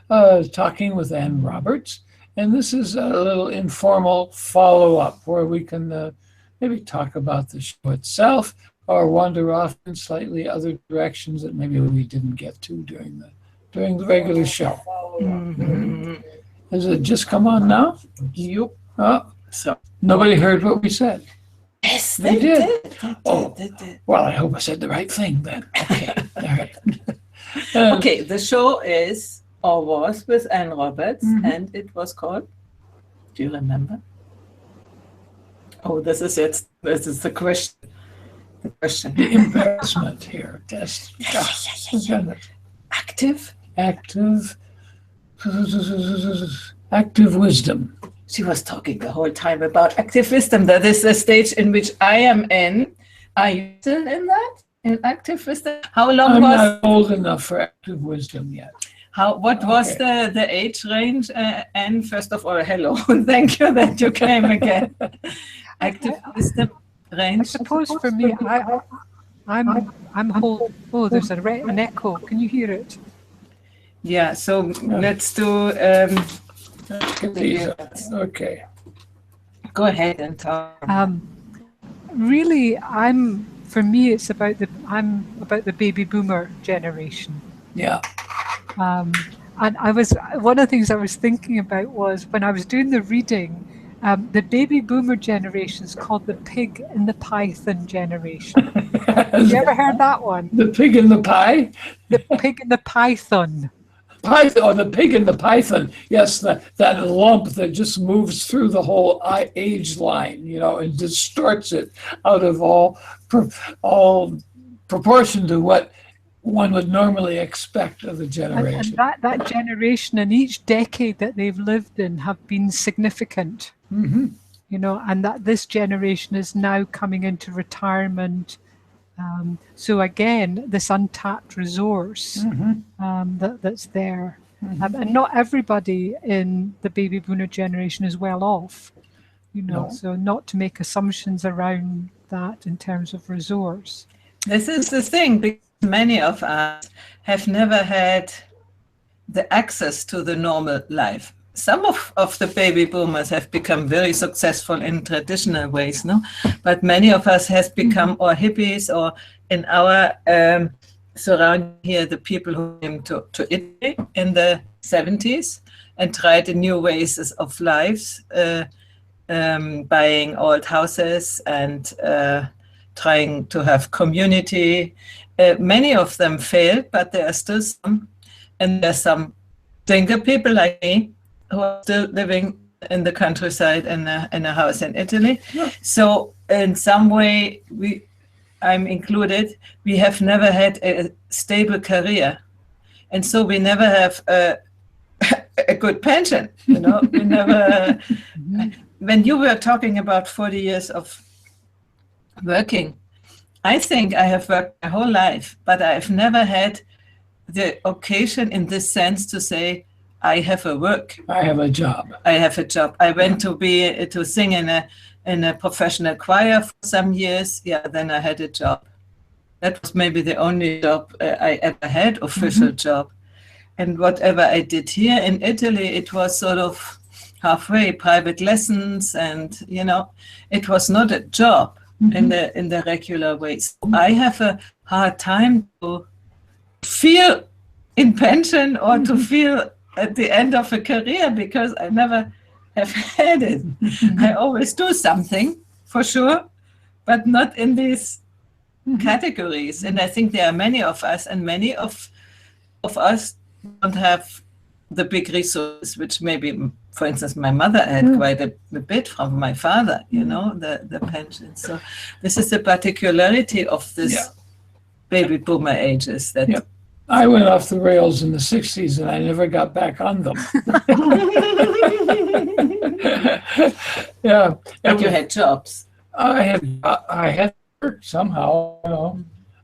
talking with Ann Roberts. And this is a little informal follow-up where we can maybe talk about the show itself or wander off in slightly other directions that maybe we didn't get to during the regular show. Mm-hmm. Has it just come on now? Yep. Oh, So nobody heard what we said. yes, They did. They did. Well, I hope I said the right thing then. Okay. All right. Okay, the show is or was with Ann Roberts, and it was called. Do you remember? Oh, this is it. This is the question. The question. The embarrassment here. Just Active. Active wisdom. She was talking the whole time about active wisdom. That is the stage in which I am in. Are you still in that? In active wisdom? How long I'm was? not old enough for active wisdom yet. What was the age range? And first of all, hello. Thank you that you came again. Active wisdom range. I suppose for me, I'm whole. Oh, there's an echo. Can you hear it? Yeah. So let's do. Okay. Go ahead and talk. Really, for me, it's about I'm about the baby boomer generation. Yeah. And one of the things I was thinking about was when I was doing the reading, the baby boomer generation is called the pig and the python generation. Have you ever heard that one? The pig and the pie? The pig and the python. Python, the pig and the python. Yes, that lump that just moves through the whole age line, and distorts it out of all proportion to what one would normally expect of the generation. And that generation and each decade that they've lived in have been significant. Mm-hmm. And that this generation is now coming into retirement. So again, this untapped resource that's there. And not everybody in the baby boomer generation is well off. No. So not to make assumptions around that in terms of resource. This is the thing, because many of us have never had the access to the normal life. Some of the baby boomers have become very successful in traditional ways, no? But many of us has become or hippies, or in our surrounding here, the people who came to Italy in the 70s and tried the new ways of lives, buying old houses and trying to have community. Many of them failed, but there are still some, and there's some single people like me who are still living in the countryside in a house in Italy. Yeah. So in some way, I'm included, we have never had a stable career. And so we never have a good pension, We never, when you were talking about 40 years of working, I think I have worked my whole life, but I've never had the occasion in this sense to say, I have a work. I have a job. I have a job. I went to sing in a professional choir for some years. Yeah, then I had a job. That was maybe the only job I ever had, official job. And whatever I did here in Italy, it was sort of halfway, private lessons, and it was not a job in the regular way. So I have a hard time to feel in pension or to feel at the end of a career, because I never have had it. I always do something, for sure, but not in these categories. And I think there are many of us, and many of us don't have the big resources, which maybe, for instance, my mother had quite a bit from my father, the pension. So this is the particularity of this baby boomer ages that I went off the rails in the 60s and I never got back on them. Yeah. But you had jobs. I had work somehow,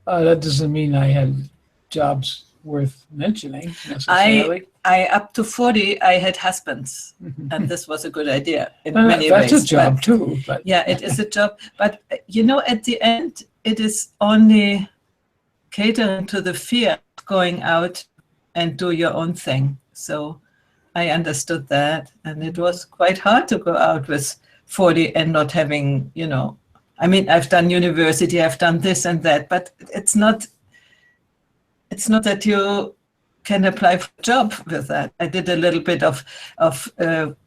that doesn't mean I had jobs worth mentioning necessarily. I up to 40, I had husbands, and this was a good idea in many ways. That's a job too. But. Yeah, it is a job. But, at the end, it is only catering to the fear of going out and do your own thing. So I understood that, and it was quite hard to go out with 40 and not having, you know, I mean, I've done university, I've done this and that, but it's not that you can apply for a job with that. I did a little bit of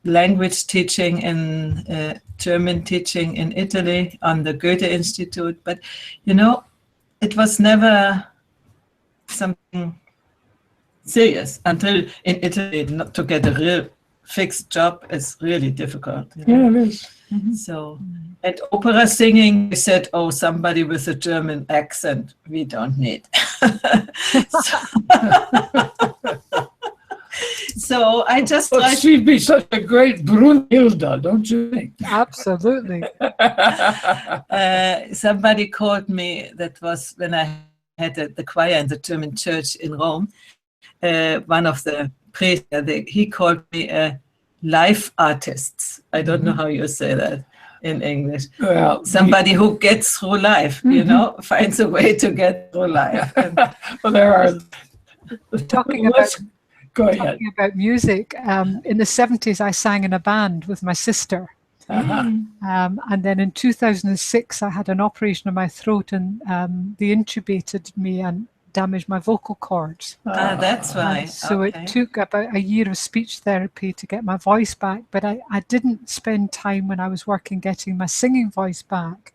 language teaching and German teaching in Italy on the Goethe Institute, but you know, it was never something serious until in Italy not to get a real fixed job is really difficult. You know? Yeah, it is. So at opera singing, we said, oh, somebody with a German accent, we don't need. So I just But tried. she'd be such a great Brunhilde, don't you think? Absolutely. Somebody called me, that was when I had the choir in the German church in Rome. One of the priests, he called me a life artist. I don't know how you say that in English. Well, Somebody who gets through life, you know, finds a way to get through life. And well, there are. Talking about Go ahead. Talking about music, in the 70s, I sang in a band with my sister. And then in 2006, I had an operation on my throat, and they intubated me and damaged my vocal cords. That's why. And so Okay. it took about a year of speech therapy to get my voice back, but I didn't spend time when I was working getting my singing voice back.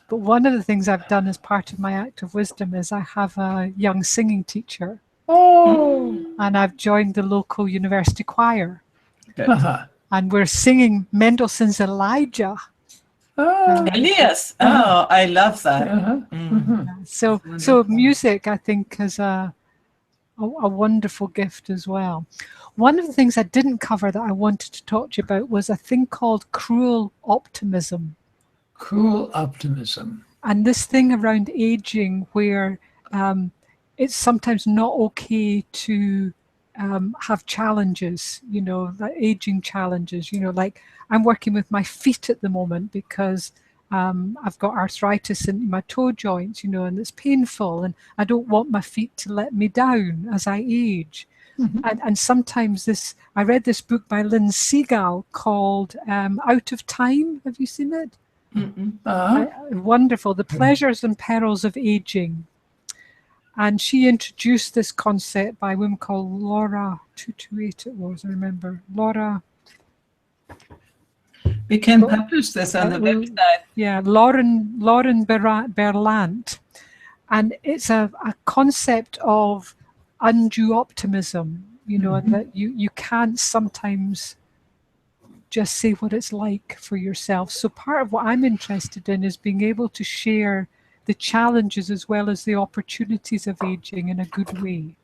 But one of the things I've done as part of my act of wisdom is I have a young singing teacher. Oh. And I've joined the local university choir. Uh-huh. And we're singing Mendelssohn's Elijah. Oh. Elias. Oh, I love that. So music, I think, is a wonderful gift as well. One of the things I didn't cover that I wanted to talk to you about was a thing called cruel optimism. Cruel optimism. And this thing around aging where it's sometimes not okay to have challenges, you know, like aging challenges, you know, like I'm working with my feet at the moment because I've got arthritis in my toe joints, you know, and it's painful, and I don't want my feet to let me down as I age. And sometimes I read this book by Lynn Segal called Out of Time. Have you seen it? Wonderful. The Pleasures and Perils of Aging. And she introduced this concept by a woman called Laura 228, it was, I remember. Laura. We can publish this on the website. Yeah, Lauren Berlant. And it's a concept of undue optimism, you know, and that you can't sometimes just say what it's like for yourself. So part of what I'm interested in is being able to share the challenges as well as the opportunities of aging in a good way.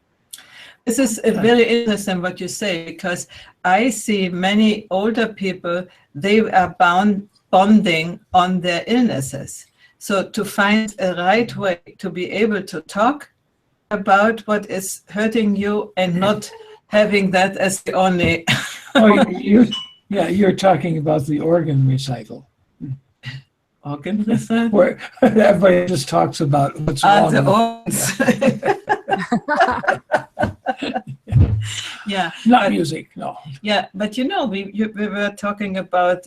This is very interesting what you say, because I see many older people, they are bonding on their illnesses. So to find a right way to be able to talk about what is hurting you and not having that as the only... You're talking about the organ recital. Organ recital? Where everybody just talks about what's wrong. The organs. Yeah. Not music, no. Yeah, but you know, we were talking about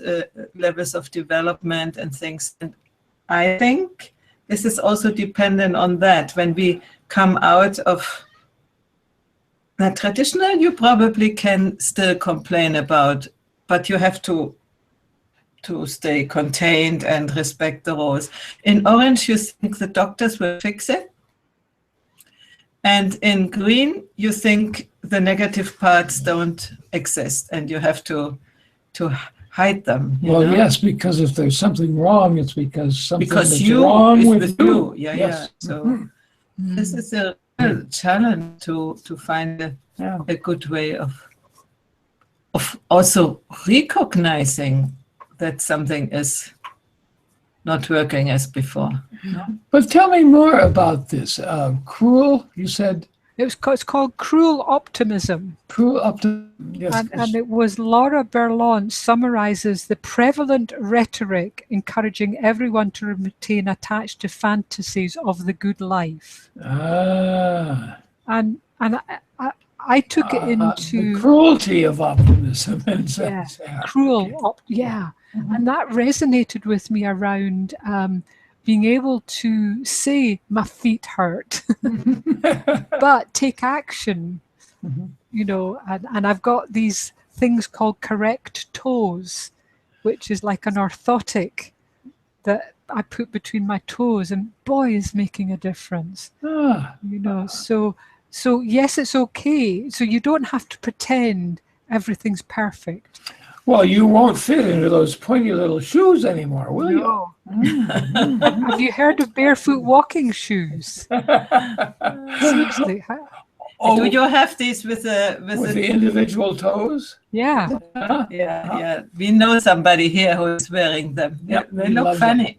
levels of development and things. And I think this is also dependent on that. When we come out of the traditional, you probably can still complain about, but you have to stay contained and respect the rules. In orange, you think the doctors will fix it. And in green, you think the negative parts don't exist and you have to hide them. Well, know? yes, because if there's something wrong, it's because something is you wrong is with you. Yeah, yes. yeah. So this is a real challenge to find a good way of also recognizing that something is not working as before. But tell me more about this. Cruel, you said? It's called Cruel Optimism. Cruel Optimism, yes. And it was Laura Berlant summarizes the prevalent rhetoric encouraging everyone to retain attached to fantasies of the good life. Ah. And I took it the into cruelty of optimism in a sense. Yeah. cruel, and that resonated with me around being able to say my feet hurt, but take action. You know, and I've got these things called correct toes, which is like an orthotic that I put between my toes, and boy, is making a difference. You know, so yes, it's okay. So you don't have to pretend everything's perfect. Well, you won't fit into those pointy little shoes anymore, will No. Have you heard of barefoot walking shoes? Seriously. Do you have these with the individual toes? Yeah. Yeah. We know somebody here who is wearing them. Yeah, they look funny.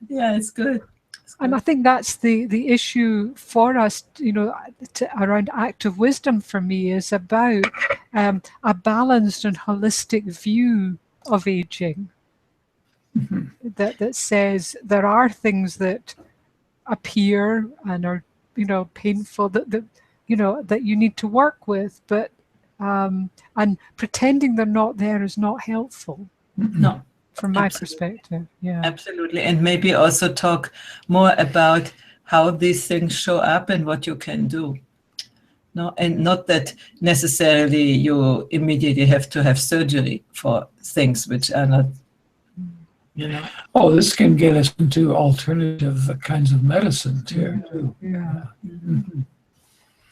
Yeah, it's good. And I think that's the issue for us, you know, around active wisdom for me is about a balanced and holistic view of aging. That says there are things that appear and are, you know, painful that you know that you need to work with, but and pretending they're not there is not helpful. No. From my perspective, yeah. Absolutely. And maybe also talk more about how these things show up and what you can do. No, and not that necessarily you immediately have to have surgery for things which are not, you know. Oh, this can get us into alternative kinds of medicine too.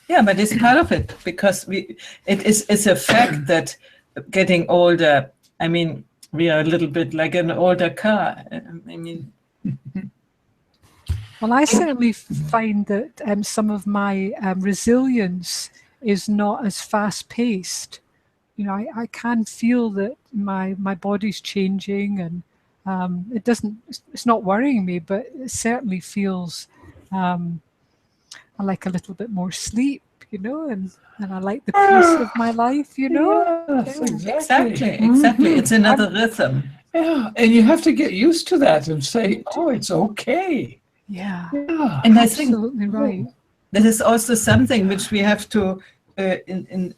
Yeah, but it's part of it because it's a fact that getting older, I mean, we are a little bit like an older car. I mean, well, I certainly find that some of my resilience is not as fast-paced. You know, I can feel that my body's changing, and it's not worrying me, but it certainly feels I like a little bit more sleep, you know, and I like the peace of my life, you know. Yes, exactly. It's another rhythm. Yeah, and you have to get used to that and say, oh, it's okay. Yeah. And absolutely I think right. That is also something which we have to, in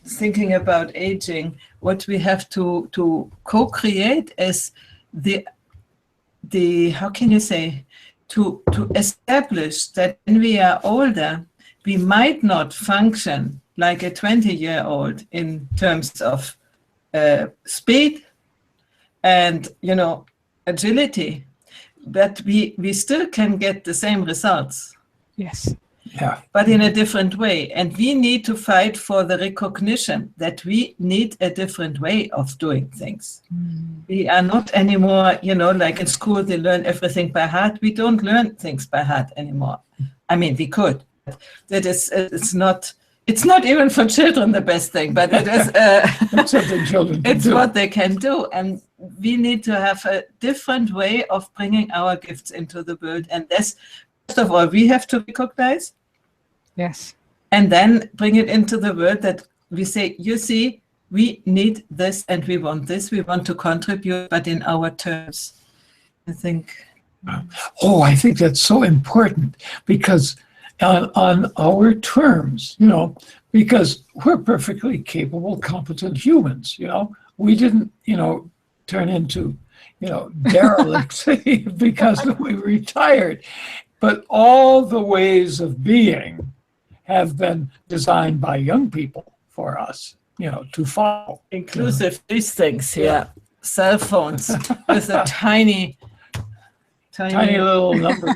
thinking about aging, what we have to co-create is the how can you say, to establish that when we are older, we might not function like a 20-year-old in terms of speed and, you know, agility, but we still can get the same results. Yes. Yeah. But in a different way. And we need to fight for the recognition that we need a different way of doing things. We are not anymore, you know, like in school, they learn everything by heart. We don't learn things by heart anymore. I mean, we could. That is, it's not even for children the best thing, but it is That's something children can it's do. what they can do. And we need to have a different way of bringing our gifts into the world. And this, first of all, we have to recognize. Yes. And then bring it into the world that we say, you see, we need this and we want this. We want to contribute, but in our terms. I think. Oh, I think that's so important because on our terms, you know, because we're perfectly capable, competent humans, you know. We didn't, you know, turn into, you know, derelicts because we retired. But all the ways of being have been designed by young people for us, you know, to follow. Inclusive these things here. Cell phones with a tiny little numbers.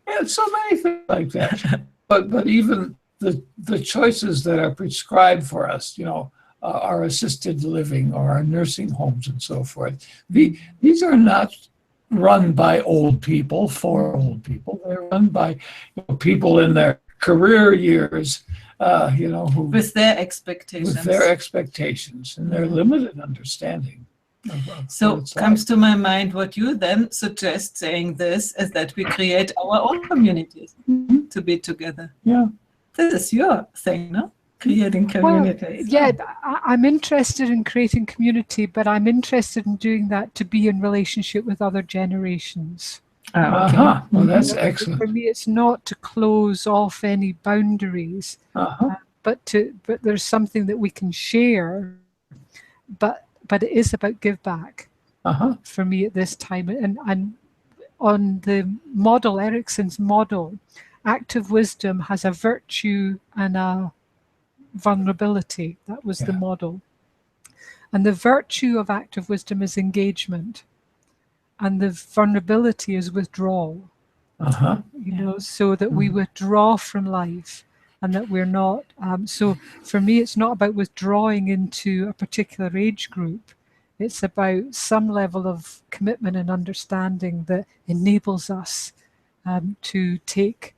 Yeah, so many things like that. But even the choices that are prescribed for us, you know, our assisted living or our nursing homes and so forth, these are not run by old people for old people. They're run by, you know, people in their career years, you know, who with their expectations. And their limited understanding. So comes to my mind what you then suggest saying this is that we create our own communities to be together. Yeah. This is your thing, no? Creating communities. Well, yeah, I'm interested in creating community, but I'm interested in doing that to be in relationship with other generations. Okay. Well, that's For excellent. me, it's not to close off any boundaries, but there's something that we can share, but it is about give back for me at this time. And on the model, Erickson's model, active wisdom has a virtue and a vulnerability. That was the model. And the virtue of active wisdom is engagement, and the vulnerability is withdrawal. You know, so that we withdraw from life, and that we're not. So for me, it's not about withdrawing into a particular age group. It's about some level of commitment and understanding that enables us to take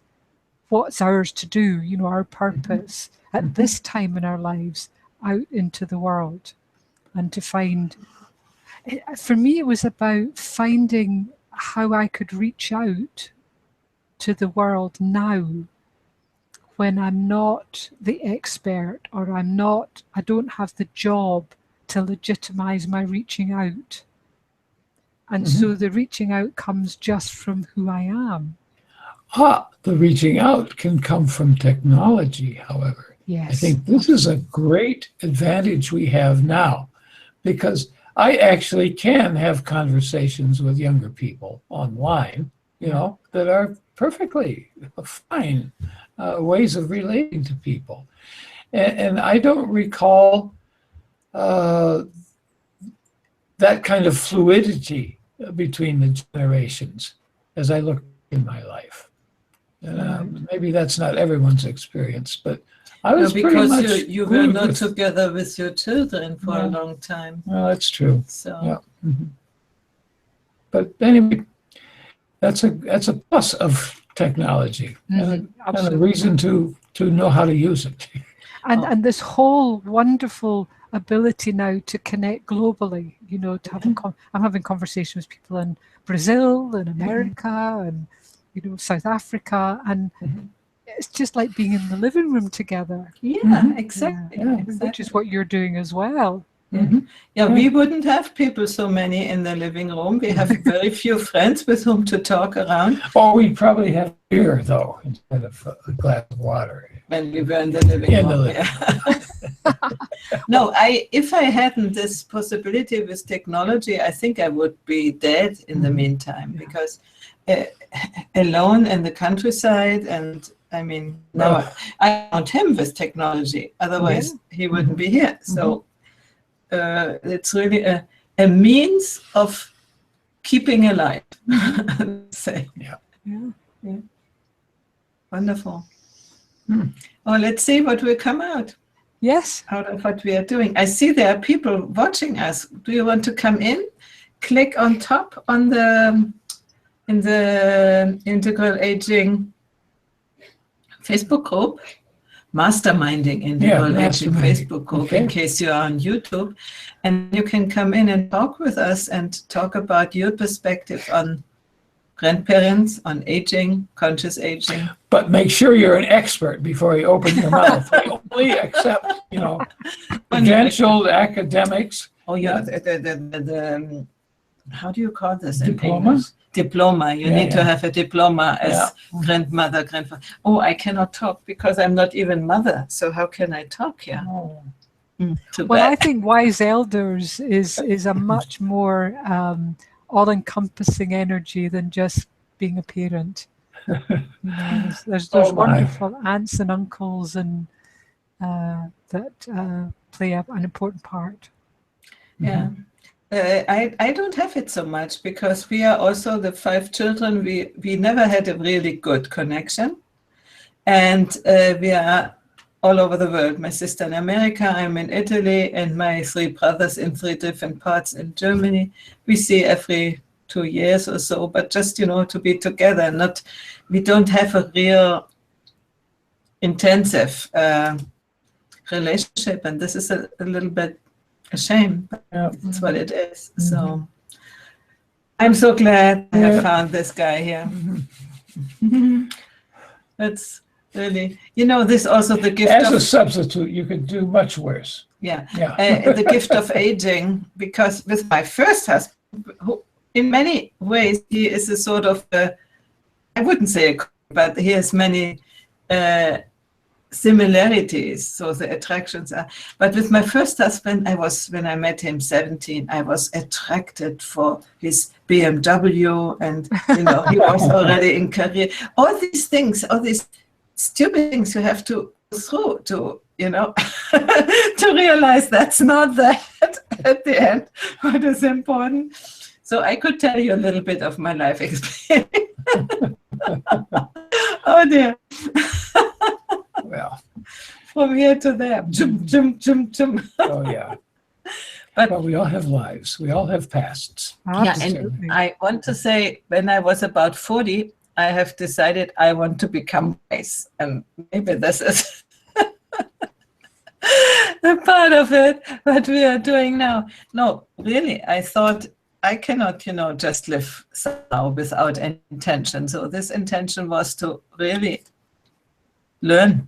what's ours to do, you know, our purpose at this time in our lives out into the world, and to find. For me, it was about finding how I could reach out to the world now, when I'm not the expert, or I don't have the job to legitimize my reaching out. And so the reaching out comes just from who I am. The reaching out can come from technology, however. Yes. I think this is a great advantage we have now, because I actually can have conversations with younger people online, you know, that are perfectly fine ways of relating to people. And I don't recall that kind of fluidity between the generations as I look in my life. Maybe that's not everyone's experience, but I was pretty much because you were not together with your children for a long time. Well, that's true. So. Yeah. But anyway, that's a plus of technology, and a reason to know how to use it. And this whole wonderful ability now to connect globally, you know, to have I'm having conversations with people in Brazil and America and, you know, South Africa, and it's just like being in the living room together. Yeah, exactly. Which is what you're doing as well. We wouldn't have people so many in the living room. We have very few friends with whom to talk around. Oh, we'd probably have beer, though, instead of a glass of water. When we were in the living room. No, if I hadn't this possibility with technology, I think I would be dead in the meantime, because alone in the countryside, and I mean, now I found him with technology, otherwise he wouldn't be here. So it's really a means of keeping alive. Say. Yeah. Wonderful. Oh, let's see what will come out. Yes. Out of what we are doing. I see there are people watching us. Do you want to come in? Click on top on in the Integral Aging Facebook group. Masterminding Integral Aging Facebook group, in case you are on YouTube. And you can come in and talk with us and talk about your perspective on grandparents, on aging, conscious aging. But make sure you're an expert before you open your mouth. We only accept, you know, credentialed academics. Oh yeah, the how do you call this? Diploma? Diploma. You need to have a diploma as grandmother, grandfather. Oh, I cannot talk because I'm not even mother. So how can I talk here? Well, I think wise elders is a much more all-encompassing energy than just being a parent. You know, there's wonderful aunts and uncles and that play an important part. Yeah. I don't have it so much because we are also the 5 children. We never had a really good connection, and we are all over the world. My sister in America, I'm in Italy, and my 3 brothers in 3 different parts in Germany. We see every 2 years or so, but just, you know, to be together. We don't have a real intensive relationship, and this is a little bit a shame, but that's what it is. So I'm so glad I have found this guy here. That's really, you know, this also the gift as a substitute, you could do much worse. The gift of aging, because with my first husband, in many ways, he is a sort of, I wouldn't say, but he has many similarities. So the attractions are. But with my first husband, when I met him 17, I was attracted for his BMW, and he was already in career. All these things, all these stupid things you have to go through to, to realize that's not that at the end what is important. So I could tell you a little bit of my life experience. Oh dear. Well, from here to there. Jum, jum, jum, jum. oh yeah. But we all have lives. We all have pasts. Yeah, and I want to say, when I was about 40, I have decided I want to become wise. And maybe this is a part of it, what we are doing now. No, really, I thought I cannot, just live somehow without any intention. So this intention was to really learn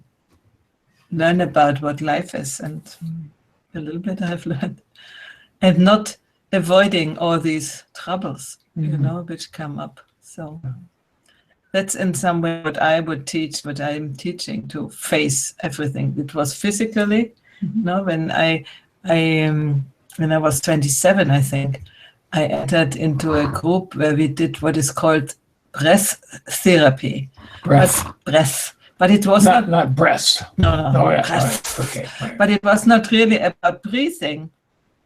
about what life is, and a little bit I have learned, and not avoiding all these troubles, which come up. So that's in some way what I would teach, what I'm teaching, to face everything. It was physically, when I was 27, I think, I entered into a group where we did what is called breath therapy. Breath. But it was not breast. No. Oh, yeah. Right. Okay. Right. But it was not really about breathing.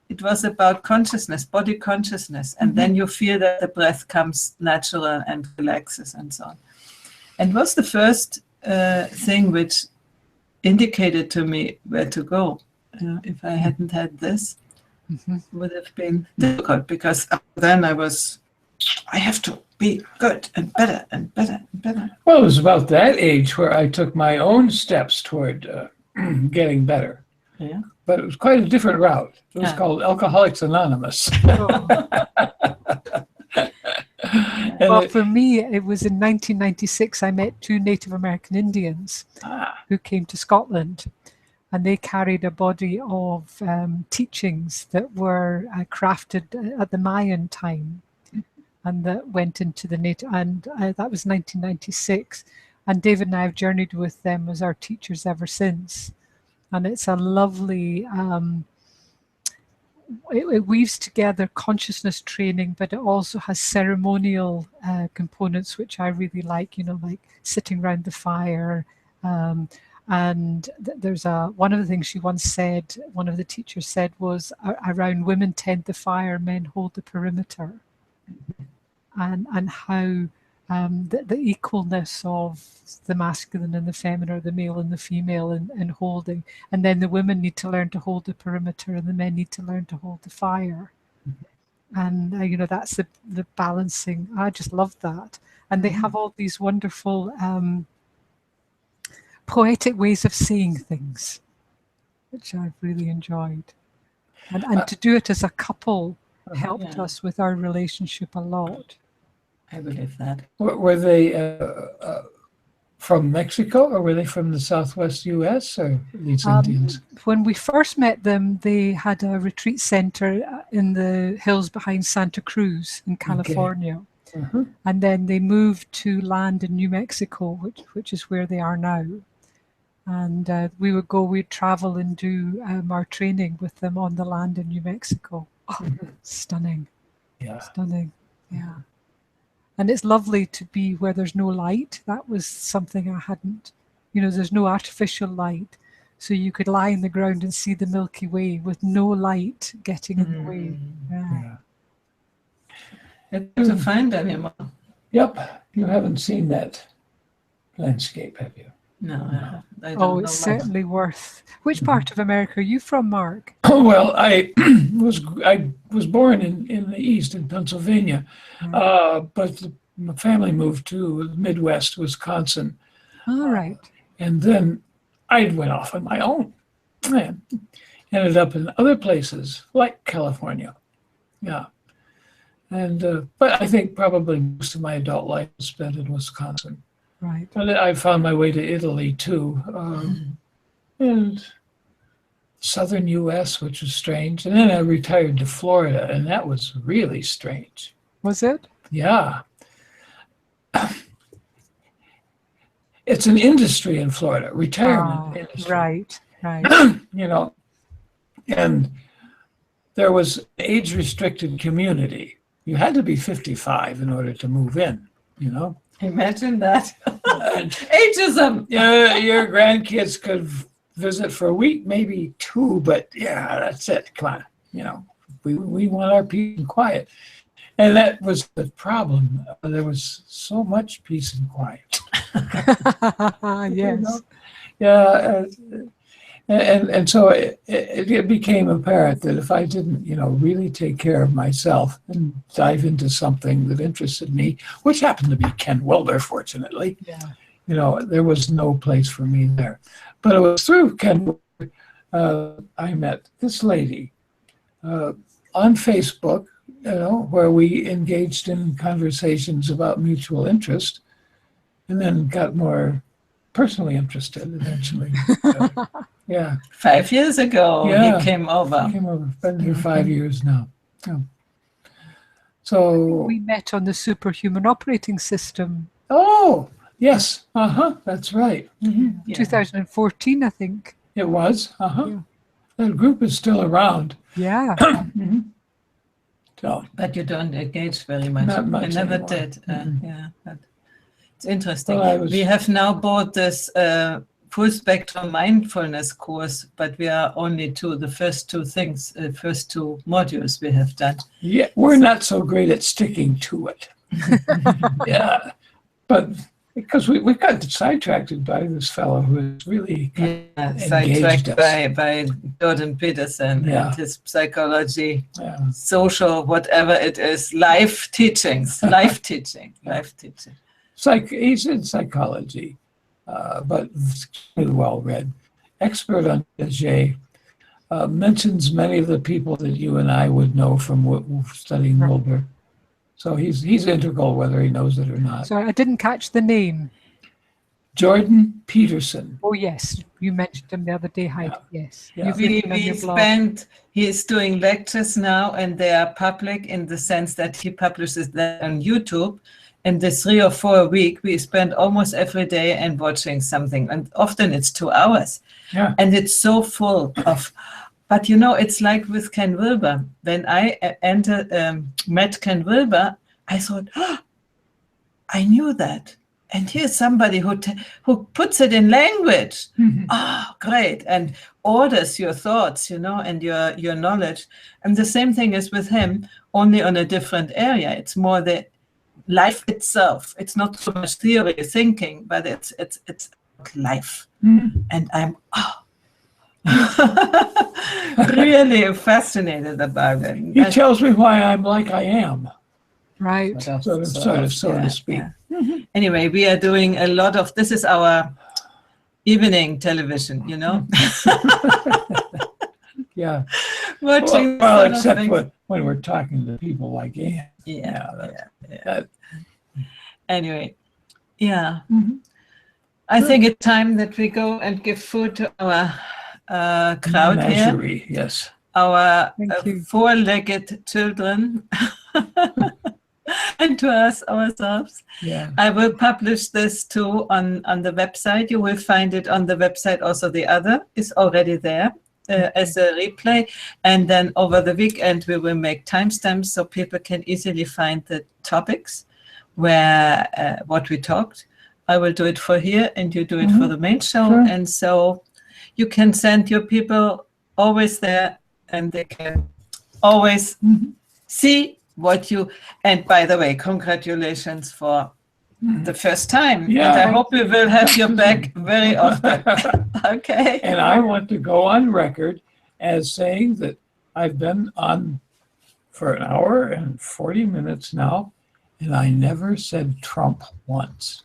It was about consciousness, body consciousness. And then you feel that the breath comes natural and relaxes and so on. And was the first thing which indicated to me where to go. If I hadn't had this, it would have been difficult, because then I have to be good and better and better and better. Well, it was about that age where I took my own steps toward getting better. Yeah. But it was quite a different route. It was called Alcoholics Anonymous. Well, for me, it was in 1996, I met two Native American Indians who came to Scotland, and they carried a body of teachings that were crafted at the Mayan time, and that went into the native, and that was 1996. And David and I have journeyed with them as our teachers ever since. And it's a lovely, it weaves together consciousness training, but it also has ceremonial components, which I really like, like sitting around the fire. And there's one of the things she once said, one of the teachers said, was around women tend the fire, men hold the perimeter. And how the equalness of the masculine and the feminine, or the male and the female, and holding. And then the women need to learn to hold the perimeter, and the men need to learn to hold the fire. And that's the balancing. I just love that. And they have all these wonderful poetic ways of saying things, which I've really enjoyed. And to do it as a couple helped us with our relationship a lot. I believe that. Were they from Mexico, or were they from the Southwest U.S., or these Indians? When we first met them, they had a retreat center in the hills behind Santa Cruz in California. Okay. And then they moved to land in New Mexico, which is where they are now. And we'd travel and do our training with them on the land in New Mexico. Oh, stunning. Yeah. Stunning. Yeah. And it's lovely to be where there's no light. That was something I hadn't, there's no artificial light. So you could lie in the ground and see the Milky Way with no light getting in the way. Yeah. It's hard to find anymore. Yep. You haven't seen that landscape, have you? No, I don't know. It's certainly worth. Which part of America are you from, Mark? Oh, well, I was born in the East, in Pennsylvania, but my family moved to Midwest, Wisconsin. All right. And then I went off on my own and ended up in other places like California. Yeah. And but I think probably most of my adult life was spent in Wisconsin. Right. But I found my way to Italy too, and southern U.S., which was strange. And then I retired to Florida, and that was really strange. Was it? Yeah. It's an industry in Florida, retirement industry. Right, right. You know, and there was age-restricted community. You had to be 55 in order to move in, you know. Imagine that. And, Ageism. your grandkids could visit for a week, maybe 2, but yeah, that's it. Come on, you know, we want our peace and quiet. And that was the problem. There was so much peace and quiet. Yes. You know? Yeah, and so it became apparent that if I didn't, you know, really take care of myself and dive into something that interested me, which happened to be Ken Wilber, fortunately, Yeah. you know, there was no place for me there. But it was through Ken Wilber I met this lady on Facebook, you know, where we engaged in conversations about mutual interest, and then got more personally interested eventually. Yeah. 5 years ago, Yeah. he came over. I came over. Been here 5 years now. Yeah. So, We met on the superhuman operating system, oh, yes. That's right. Mhm. Yeah. 2014, I think. It was. Yeah. That group is still around. Yeah. Mhm. So, But you don't engage very much. Not much I never anymore. did. Mhm. Yeah, but it's interesting. Well, I was- We have now bought this full spectrum mindfulness course, but we are only to the first two things, first two modules we have done. yeah, we're not so great at sticking to it. Yeah. But because we got sidetracked by this fellow who is really Yeah, Engaged sidetracked us. by Jordan Peterson Yeah. and his psychology, yeah. social, whatever it is, life teachings, life teaching. He's in psychology, but extremely well read. Expert on Piaget. Mentions many of the people that you and I would know from studying Right. Wilber. So he's integral whether he knows it or not. Sorry, I didn't catch the name. Jordan Peterson. Oh, yes. You mentioned him the other day, Heidi. Yes. Yeah. You've We, written on we your blog. he is doing lectures now, and they are public in the sense that he publishes them on YouTube. And the 3 or 4 a week, we spend almost every day and watching something. And often it's 2 hours. Yeah. And it's so full of, but you know, it's like with Ken Wilber. When I met Ken Wilber, I thought, oh, I knew that. And here's somebody who puts it in language. Mhm. Oh, great. And orders your thoughts, you know, and your knowledge. And the same thing is with him, only on a different area. It's more the life itself. It's not so much theory thinking, but it's life. Mhm. And I'm really fascinated about it. He tells me why I'm like I am, Right. so to speak. Yeah. Anyway, we are doing a lot of, this is our evening television, you know? Yeah. Watching Well, sort of except things. when we're talking to people like Anne. Yeah, that's- yeah. that- Anyway, yeah. Mhm. I think it's time that we go and give food to our crowd here, Menagerie, yes. our Thank you. 4-legged children, and to us ourselves. Yeah. I will publish this too on the website. You will find it on the website. Also, the other is already there as a replay. And then over the weekend, we will make timestamps so people can easily find the topics where what we talked. I will do it for here, and you do it for the main show. Sure. And so you can send your people always there, and they can always see what you, and by the way, congratulations for the first time. Yeah. And I hope we will have you back very often. Okay. And I want to go on record as saying that I've been on for an hour and 40 minutes now, and I never said Trump once.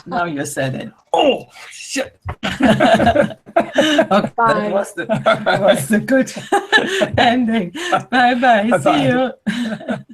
Now you said it. Oh, shit. Okay, Bye. that was the good ending. Bye bye. See Bye-bye. you.